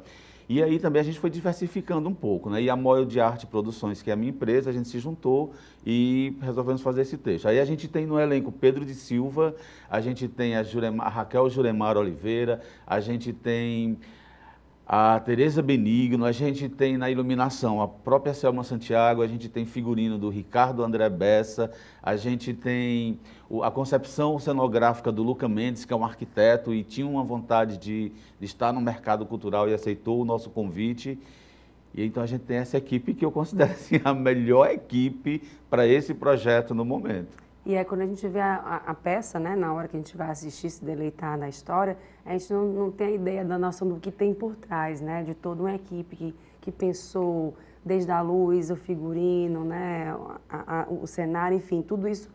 E aí também a gente foi diversificando um pouco, né? E a Moel de Arte Produções, que é a minha empresa, a gente se juntou e resolvemos fazer esse texto. Aí a gente tem no elenco Pedro de Silva, a gente tem a Raquel Juremar Oliveira, a gente tem a Tereza Benigno, a gente tem na iluminação a própria Selma Santiago, a gente tem figurino do Ricardo André Bessa, a gente tem a concepção cenográfica do Luca Mendes, que é um arquiteto e tinha uma vontade de estar no mercado cultural e aceitou o nosso convite. E então a gente tem essa equipe que eu considero assim, a melhor equipe para esse projeto no momento.
E quando a gente vê a peça, né, na hora que a gente vai assistir, se deleitar na história, a gente não tem a ideia da noção do que tem por trás, né, de toda uma equipe que pensou desde a luz, o figurino, né, o cenário, enfim, tudo isso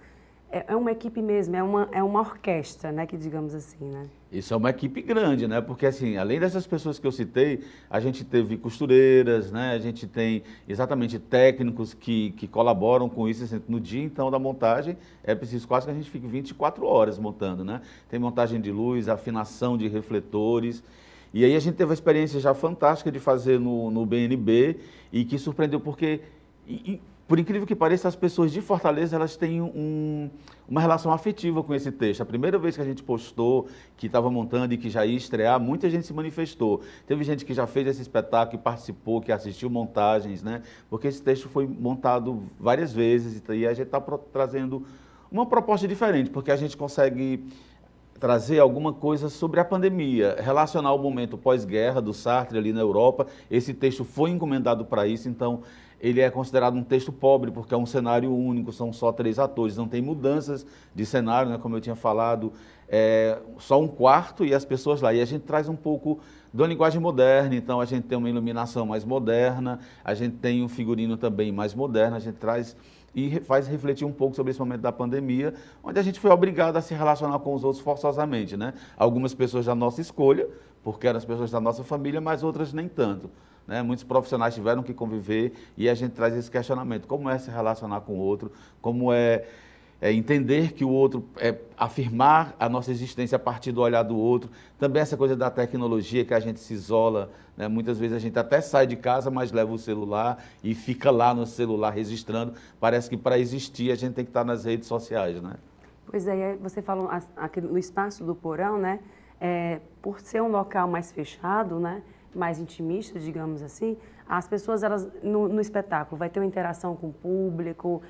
é uma equipe mesmo, é uma orquestra, né, que digamos assim, né?
Isso é uma equipe grande, né? Porque assim, além dessas pessoas que eu citei, a gente teve costureiras, né? A gente tem exatamente técnicos que colaboram com isso. Assim, no dia então da montagem, é preciso quase que a gente fique 24 horas montando, né? Tem montagem de luz, afinação de refletores. E aí a gente teve uma experiência já fantástica de fazer no BNB e que surpreendeu porque... por incrível que pareça, as pessoas de Fortaleza, elas têm uma relação afetiva com esse texto. A primeira vez que a gente postou, que estava montando e que já ia estrear, muita gente se manifestou. Teve gente que já fez esse espetáculo, que participou, que assistiu montagens, né? Porque esse texto foi montado várias vezes e a gente está trazendo uma proposta diferente, porque a gente consegue trazer alguma coisa sobre a pandemia, relacionar o momento pós-guerra do Sartre ali na Europa. Esse texto foi encomendado para isso, então ele é considerado um texto pobre, porque é um cenário único, são só 3 atores, não tem mudanças de cenário, né, como eu tinha falado, só um quarto e as pessoas lá. E a gente traz um pouco da linguagem moderna, então a gente tem uma iluminação mais moderna, a gente tem um figurino também mais moderno, a gente traz e faz refletir um pouco sobre esse momento da pandemia, onde a gente foi obrigado a se relacionar com os outros forçosamente, né? Algumas pessoas da nossa escolha, porque eram as pessoas da nossa família, mas outras nem tanto. Né? Muitos profissionais tiveram que conviver e a gente traz esse questionamento. Como é se relacionar com o outro? Como é entender que o outro, afirmar a nossa existência a partir do olhar do outro. Também essa coisa da tecnologia, que a gente se isola, né? Muitas vezes a gente até sai de casa, mas leva o celular e fica lá no celular registrando. Parece que para existir a gente tem que estar nas redes sociais, né?
Pois é, você falou aqui no espaço do Porão, né? Por ser um local mais fechado, né? Mais intimista, digamos assim, as pessoas, elas no espetáculo, vai ter uma interação com o público,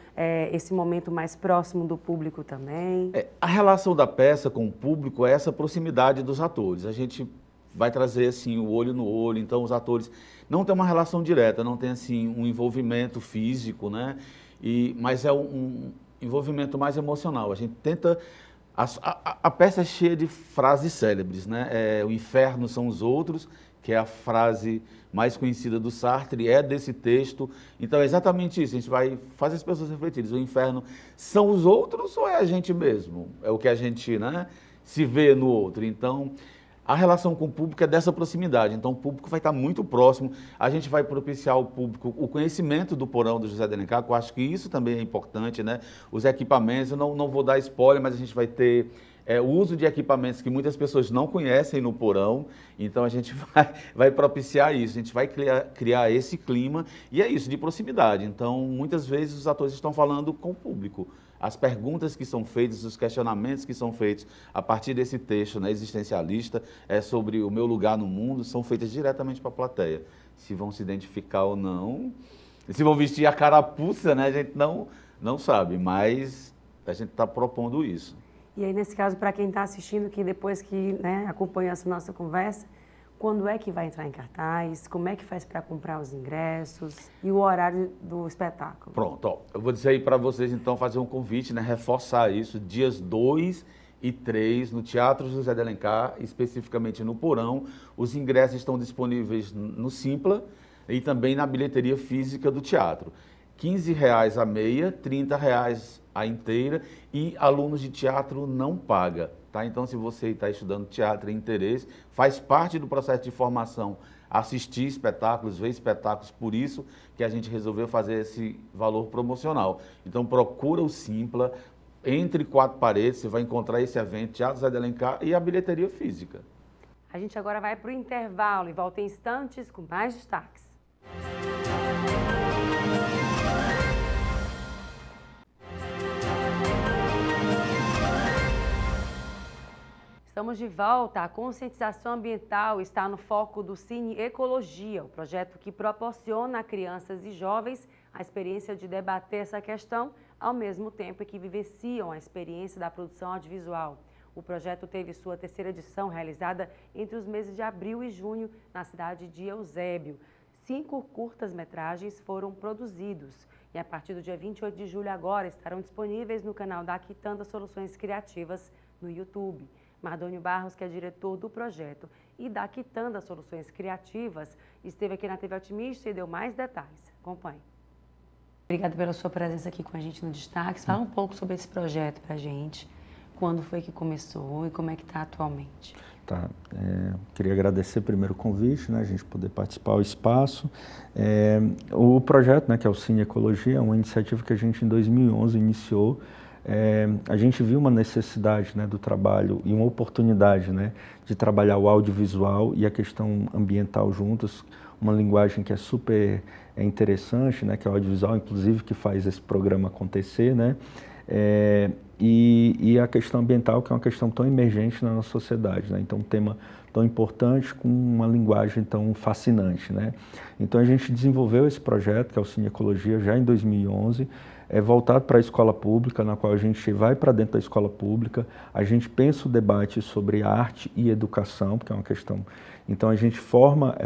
esse momento mais próximo do público também?
A relação da peça com o público é essa proximidade dos atores. A gente vai trazer assim, o olho no olho, então os atores não têm uma relação direta, não tem assim, um envolvimento físico, né? Mas é um envolvimento mais emocional. A gente tenta... A peça é cheia de frases célebres, né? O inferno são os outros, que é a frase mais conhecida do Sartre, é desse texto. Então é exatamente isso, a gente vai fazer as pessoas refletirem. O inferno são os outros ou é a gente mesmo? É o que a gente, né, se vê no outro. Então A relação com o público é dessa proximidade, então o público vai estar muito próximo, a gente vai propiciar ao público o conhecimento do porão do José de Alencar, que eu acho que isso também é importante, né? Os equipamentos, eu não vou dar spoiler, mas a gente vai ter o uso de equipamentos que muitas pessoas não conhecem no porão, então a gente vai propiciar isso, a gente vai criar esse clima, e é isso, de proximidade. Então, muitas vezes os atores estão falando com o público. As perguntas que são feitas, os questionamentos que são feitos a partir desse texto, né, existencialista, sobre o meu lugar no mundo, são feitas diretamente para a plateia. Se vão se identificar ou não, se vão vestir a carapuça, né, a gente não sabe, mas a gente está propondo isso.
E aí, nesse caso, para quem está assistindo, que depois que, né, acompanha essa nossa conversa, quando é que vai entrar em cartaz? Como é que faz para comprar os ingressos? E o horário do espetáculo?
Pronto, ó, eu vou dizer aí para vocês, então, fazer um convite, né, reforçar isso, dias 2 e 3, no Teatro José de Alencar, especificamente no Porão. Os ingressos estão disponíveis no Simpla e também na bilheteria física do teatro. R$ 15,00 a meia, R$ 30,00 a inteira, e alunos de teatro não paga. Tá? Então, se você está estudando teatro e interesse, faz parte do processo de formação assistir espetáculos, ver espetáculos, por isso que a gente resolveu fazer esse valor promocional. Então, procura o Simpla, entre 4 paredes, você vai encontrar esse evento, Teatro José de Alencar e a bilheteria física.
A gente agora vai para o intervalo e volta em instantes com mais destaques. Estamos de volta. A conscientização ambiental está no foco do Cine Ecologia, o projeto que proporciona a crianças e jovens a experiência de debater essa questão, ao mesmo tempo que vivenciam a experiência da produção audiovisual. O projeto teve sua 3ª edição realizada entre os meses de abril e junho na cidade de Eusébio. 5 curtas-metragens foram produzidos e a partir do dia 28 de julho agora estarão disponíveis no canal da Aquitanda Soluções Criativas no YouTube. Mardônio Barros, que é diretor do projeto e da Aquitanda Soluções Criativas, esteve aqui na TV Otimista e deu mais detalhes. Acompanhe. Obrigada pela sua presença aqui com a gente no Destaques. Fala um pouco sobre esse projeto para a gente. Quando foi que começou e como é que está atualmente?
Tá. Queria agradecer primeiro o convite, né, a gente poder participar do espaço. O projeto, né, que é o Cine Ecologia, é uma iniciativa que a gente em 2011 iniciou. A gente viu uma necessidade, né, do trabalho e uma oportunidade, né, de trabalhar o audiovisual e a questão ambiental juntos, uma linguagem que é super interessante, né, que é o audiovisual, inclusive, que faz esse programa acontecer, né, e a questão ambiental, que é uma questão tão emergente na nossa sociedade, né, então um tema tão importante com uma linguagem tão fascinante, né. Então a gente desenvolveu esse projeto, que é o Cine Ecologia, já em 2011, voltado para a escola pública, na qual a gente vai para dentro da escola pública, a gente pensa o debate sobre arte e educação, porque é uma questão. Então a gente forma,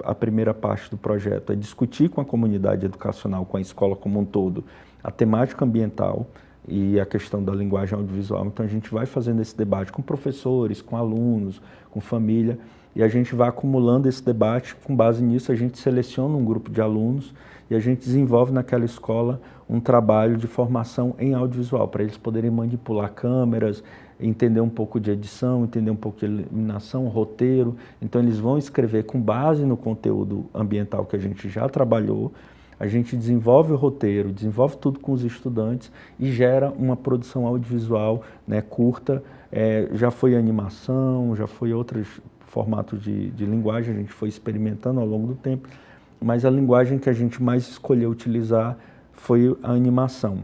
a primeira parte do projeto é discutir com a comunidade educacional, com a escola como um todo, a temática ambiental e a questão da linguagem audiovisual. Então a gente vai fazendo esse debate com professores, com alunos, com família, e a gente vai acumulando esse debate. Com base nisso, a gente seleciona um grupo de alunos e a gente desenvolve naquela escola um trabalho de formação em audiovisual, para eles poderem manipular câmeras, entender um pouco de edição, entender um pouco de iluminação, roteiro. Então eles vão escrever com base no conteúdo ambiental que a gente já trabalhou, a gente desenvolve o roteiro, desenvolve tudo com os estudantes e gera uma produção audiovisual, né, curta. Já foi animação, já foi outros formatos de linguagem, a gente foi experimentando ao longo do tempo, mas a linguagem que a gente mais escolheu utilizar foi a animação.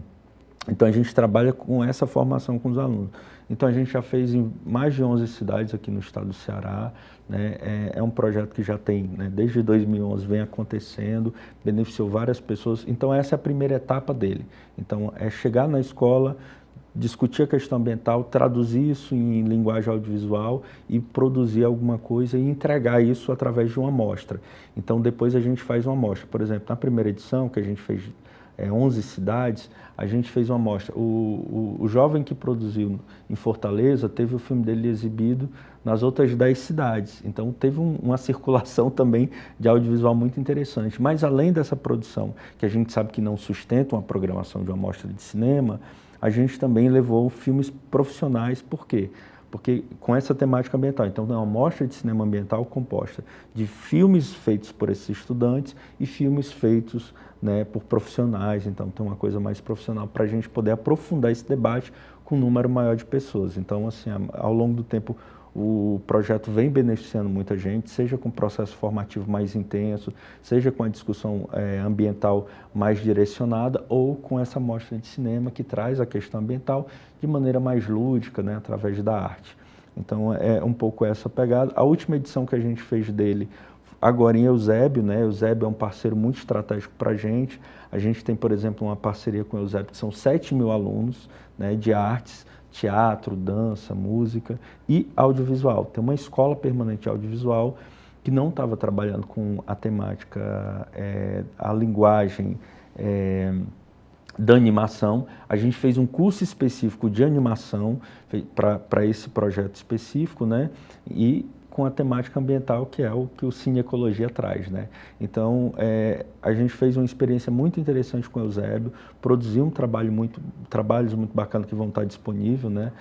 Então a gente trabalha com essa formação com os alunos. Então a gente já fez em mais de 11 cidades aqui no estado do Ceará, né? É um projeto que já tem, né, desde 2011 vem acontecendo, beneficiou várias pessoas. Então essa é a primeira etapa dele. Então é chegar na escola, discutir a questão ambiental, traduzir isso em linguagem audiovisual e produzir alguma coisa e entregar isso através de uma amostra. Então depois a gente faz uma amostra. Por exemplo, na primeira edição que a gente fez 11 cidades, a gente fez uma amostra. O jovem que produziu em Fortaleza teve o filme dele exibido nas outras 10 cidades. Então teve uma circulação também de audiovisual muito interessante. Mas além dessa produção, que a gente sabe que não sustenta uma programação de uma amostra de cinema, a gente também levou filmes profissionais. Por quê? porque com essa temática ambiental. Então, é uma mostra de cinema ambiental composta de filmes feitos por esses estudantes e filmes feitos, né, por profissionais. Então, tem uma coisa mais profissional para a gente poder aprofundar esse debate com um número maior de pessoas. Então, assim, ao longo do tempo, o projeto vem beneficiando muita gente, seja com o processo formativo mais intenso, seja com a discussão ambiental mais direcionada, ou com essa mostra de cinema que traz a questão ambiental de maneira mais lúdica, né, através da arte. Então, é um pouco essa pegada. A última edição que a gente fez dele, agora em Eusébio, né? Eusébio é um parceiro muito estratégico para a gente. A gente tem, por exemplo, uma parceria com o Eusébio, que são 7.000 alunos, né, de artes, teatro, dança, música e audiovisual. Tem uma escola permanente de audiovisual que não estava trabalhando com a temática, a linguagem da animação. A gente fez um curso específico de animação para esse projeto específico, né? E com a temática ambiental, que é o que o Cine Ecologia traz, né? Então, a gente fez uma experiência muito interessante com o Eusébio, produziu trabalhos muito bacanas que vão estar disponíveis, né,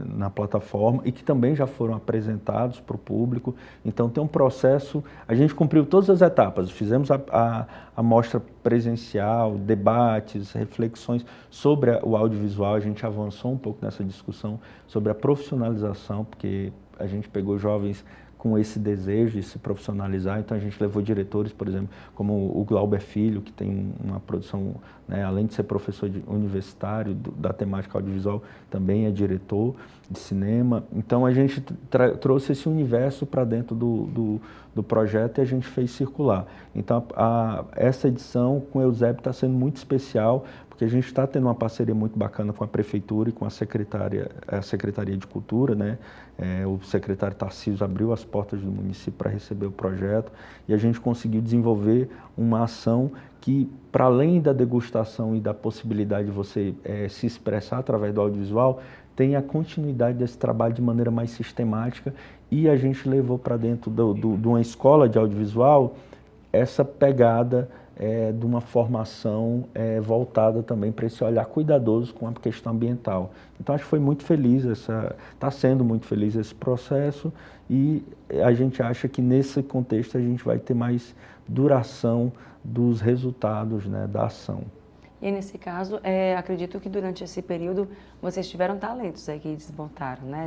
na plataforma e que também já foram apresentados para o público. Então, tem um processo, a gente cumpriu todas as etapas, fizemos a mostra presencial, debates, reflexões sobre o audiovisual, a gente avançou um pouco nessa discussão sobre a profissionalização, porque a gente pegou jovens com esse desejo de se profissionalizar, então a gente levou diretores, por exemplo, como o Glauber Filho, que tem uma produção, né, além de ser professor universitário da temática audiovisual, também é diretor de cinema. Então a gente trouxe esse universo para dentro do projeto e a gente fez circular. Então essa edição com o Eusébio está sendo muito especial, porque a gente está tendo uma parceria muito bacana com a Prefeitura e com a Secretaria de Cultura, né? O secretário Tarcísio abriu as portas do município para receber o projeto e a gente conseguiu desenvolver uma ação que, para além da degustação e da possibilidade de você se expressar através do audiovisual, tem a continuidade desse trabalho de maneira mais sistemática e a gente levou para dentro de uma escola de audiovisual essa pegada de uma formação voltada também para esse olhar cuidadoso com a questão ambiental. Então, acho que foi muito feliz, está sendo muito feliz esse processo e a gente acha que nesse contexto a gente vai ter mais duração dos resultados, né, da ação.
E nesse caso, acredito que durante esse período vocês tiveram talentos aí que despontaram, né?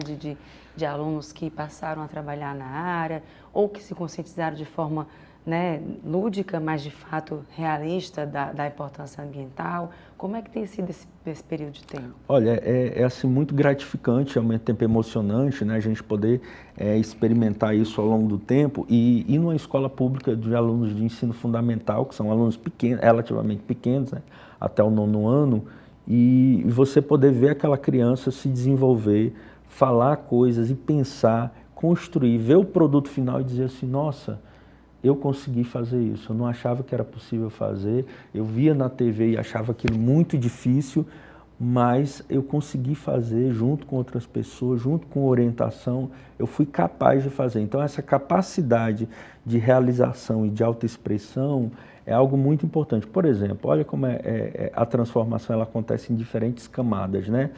De alunos que passaram a trabalhar na área ou que se conscientizaram de forma, né, lúdica, mas de fato realista da importância ambiental. Como é que tem sido esse período de tempo? Olha,
assim, muito gratificante, ao mesmo tempo emocionante, né, a gente poder experimentar isso ao longo do tempo e ir numa escola pública de alunos de ensino fundamental, que são alunos pequenos, relativamente pequenos, né, até o 9º ano, e você poder ver aquela criança se desenvolver, falar coisas e pensar, construir, ver o produto final e dizer assim, nossa, eu consegui fazer isso, eu não achava que era possível fazer, eu via na TV e achava aquilo muito difícil, mas eu consegui fazer junto com outras pessoas, junto com orientação, eu fui capaz de fazer. Então essa capacidade de realização e de autoexpressão é algo muito importante. Por exemplo, olha como a transformação ela acontece em diferentes camadas, né?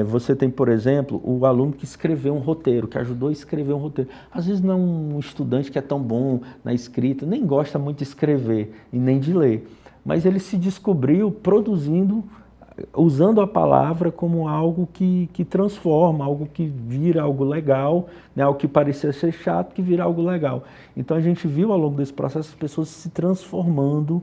Você tem, por exemplo, o aluno que escreveu um roteiro, que ajudou a escrever um roteiro. Às vezes não é um estudante que é tão bom na escrita, nem gosta muito de escrever e nem de ler, mas ele se descobriu produzindo, usando a palavra como algo que transforma, algo que vira algo legal, né? Algo que parecia ser chato, que vira algo legal. Então a gente viu ao longo desse processo as pessoas se transformando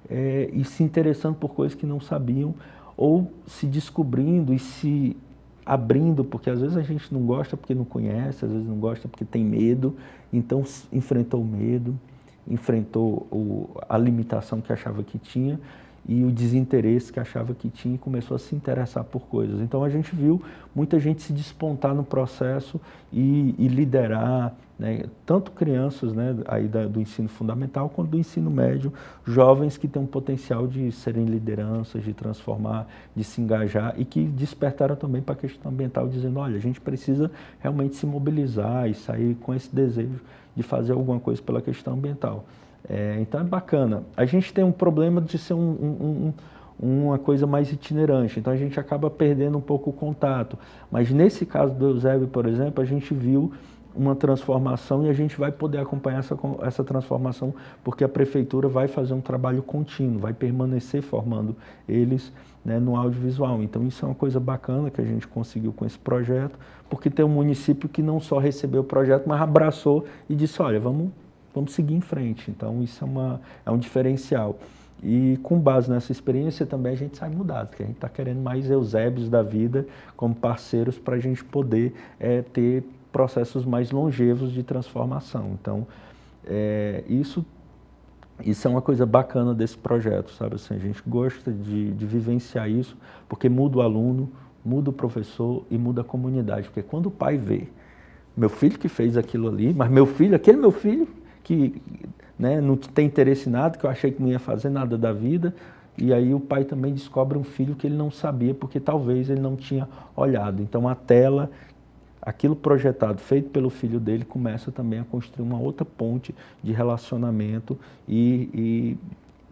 e se interessando por coisas que não sabiam, ou se descobrindo e se abrindo, porque às vezes a gente não gosta porque não conhece, às vezes não gosta porque tem medo, então enfrentou o medo, enfrentou a limitação que achava que tinha e o desinteresse que achava que tinha e começou a se interessar por coisas. Então a gente viu muita gente se despontar no processo e liderar, né, tanto crianças, né, aí do ensino fundamental quanto do ensino médio, jovens que têm um potencial de serem lideranças, de transformar, de se engajar e que despertaram também para a questão ambiental, dizendo, olha, a gente precisa realmente se mobilizar e sair com esse desejo de fazer alguma coisa pela questão ambiental. Então é bacana. A gente tem um problema de ser um uma coisa mais itinerante, então a gente acaba perdendo um pouco o contato. Mas nesse caso do Eusébio, por exemplo, a gente viu uma transformação e a gente vai poder acompanhar essa transformação porque a prefeitura vai fazer um trabalho contínuo, vai permanecer formando eles, né, no audiovisual. Então isso é uma coisa bacana que a gente conseguiu com esse projeto, porque tem um município que não só recebeu o projeto, mas abraçou e disse, olha, vamos seguir em frente. Então isso é um diferencial. E com base nessa experiência também a gente sai mudado, porque a gente está querendo mais Eusébios da vida como parceiros para a gente poder ter processos mais longevos de transformação. Então, isso é uma coisa bacana desse projeto, sabe? Assim, a gente gosta de vivenciar isso, porque muda o aluno, muda o professor e muda a comunidade. Porque quando o pai vê, meu filho que fez aquilo ali, mas aquele meu filho que, né, não tem interesse em nada, que eu achei que não ia fazer nada da vida, e aí o pai também descobre um filho que ele não sabia, porque talvez ele não tinha olhado. Então a tela, aquilo projetado, feito pelo filho dele, começa também a construir uma outra ponte de relacionamento e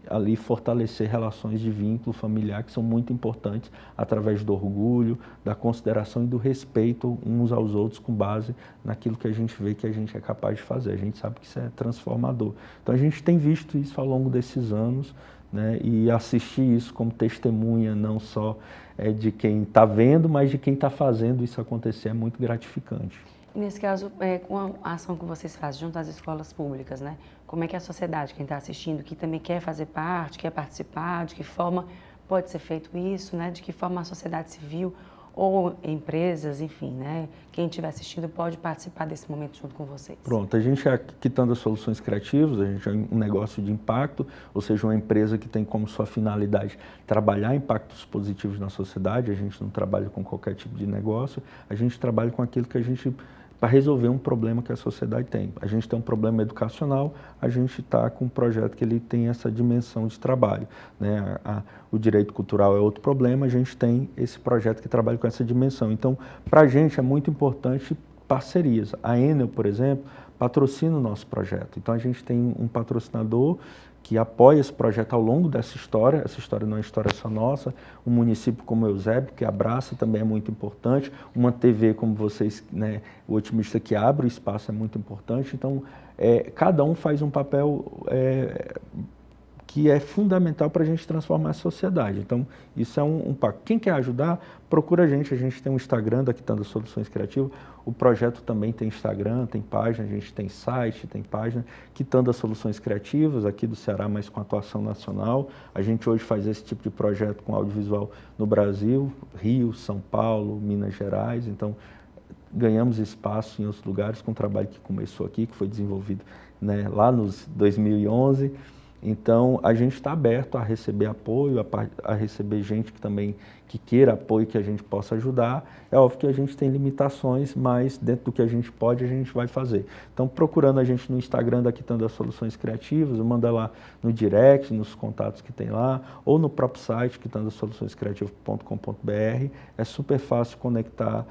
ali fortalecer relações de vínculo familiar que são muito importantes através do orgulho, da consideração e do respeito uns aos outros com base naquilo que a gente vê que a gente é capaz de fazer. A gente sabe que isso é transformador. Então a gente tem visto isso ao longo desses anos, né, e assistir isso como testemunha não só de quem está vendo, mas de quem está fazendo isso acontecer é muito gratificante.
Nesse caso, com a ação que vocês fazem junto às escolas públicas, né? Como é que a sociedade, quem está assistindo, que também quer fazer parte, quer participar, de que forma pode ser feito isso, né? De que forma a sociedade civil ou empresas, enfim, né? Quem estiver assistindo pode participar desse momento junto com vocês.
Pronto, a gente é Quitanda Soluções Criativas, a gente é um negócio de impacto, ou seja, uma empresa que tem como sua finalidade trabalhar impactos positivos na sociedade. A gente não trabalha com qualquer tipo de negócio, a gente trabalha com aquilo que a gente para resolver um problema que a sociedade tem. A gente tem um problema educacional, a gente está com um projeto que ele tem essa dimensão de trabalho, né? O direito cultural é outro problema, a gente tem esse projeto que trabalha com essa dimensão. Então, para a gente é muito importante parcerias. A Enel, por exemplo, patrocina o nosso projeto. Então, a gente tem um patrocinador que apoia esse projeto ao longo dessa história. Essa história não é história só nossa. Um município como Eusébio, que abraça, também é muito importante. Uma TV como vocês, né, o Otimista, que abre o espaço, é muito importante. Então, cada um faz um papel que é fundamental para a gente transformar a sociedade. Então, isso é um pacto. Quem quer ajudar, procura a gente tem um Instagram da Quitanda Soluções Criativas, o projeto também tem Instagram, tem página, a gente tem site, tem página, Quitanda Soluções Criativas, aqui do Ceará, mas com atuação nacional. A gente hoje faz esse tipo de projeto com audiovisual no Brasil, Rio, São Paulo, Minas Gerais, então ganhamos espaço em outros lugares com um trabalho que começou aqui, que foi desenvolvido, né, lá nos 2011, Então, a gente está aberto a receber apoio, a receber gente que também queira apoio, que a gente possa ajudar. É óbvio que a gente tem limitações, mas dentro do que a gente pode, a gente vai fazer. Então, procurando a gente no Instagram da Quitanda Soluções Criativas, manda lá no direct, nos contatos que tem lá, ou no próprio site, quitandasoluçõescriativas.com.br. É super fácil conectar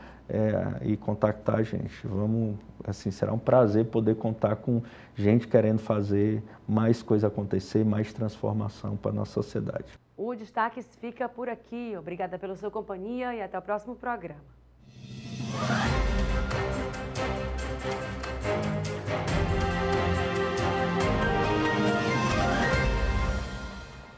e contactar a gente. Vamos, assim, será um prazer poder contar com gente querendo fazer mais coisa acontecer, mais transformação para a nossa sociedade.
O Destaques fica por aqui. Obrigada pela sua companhia e até o próximo programa.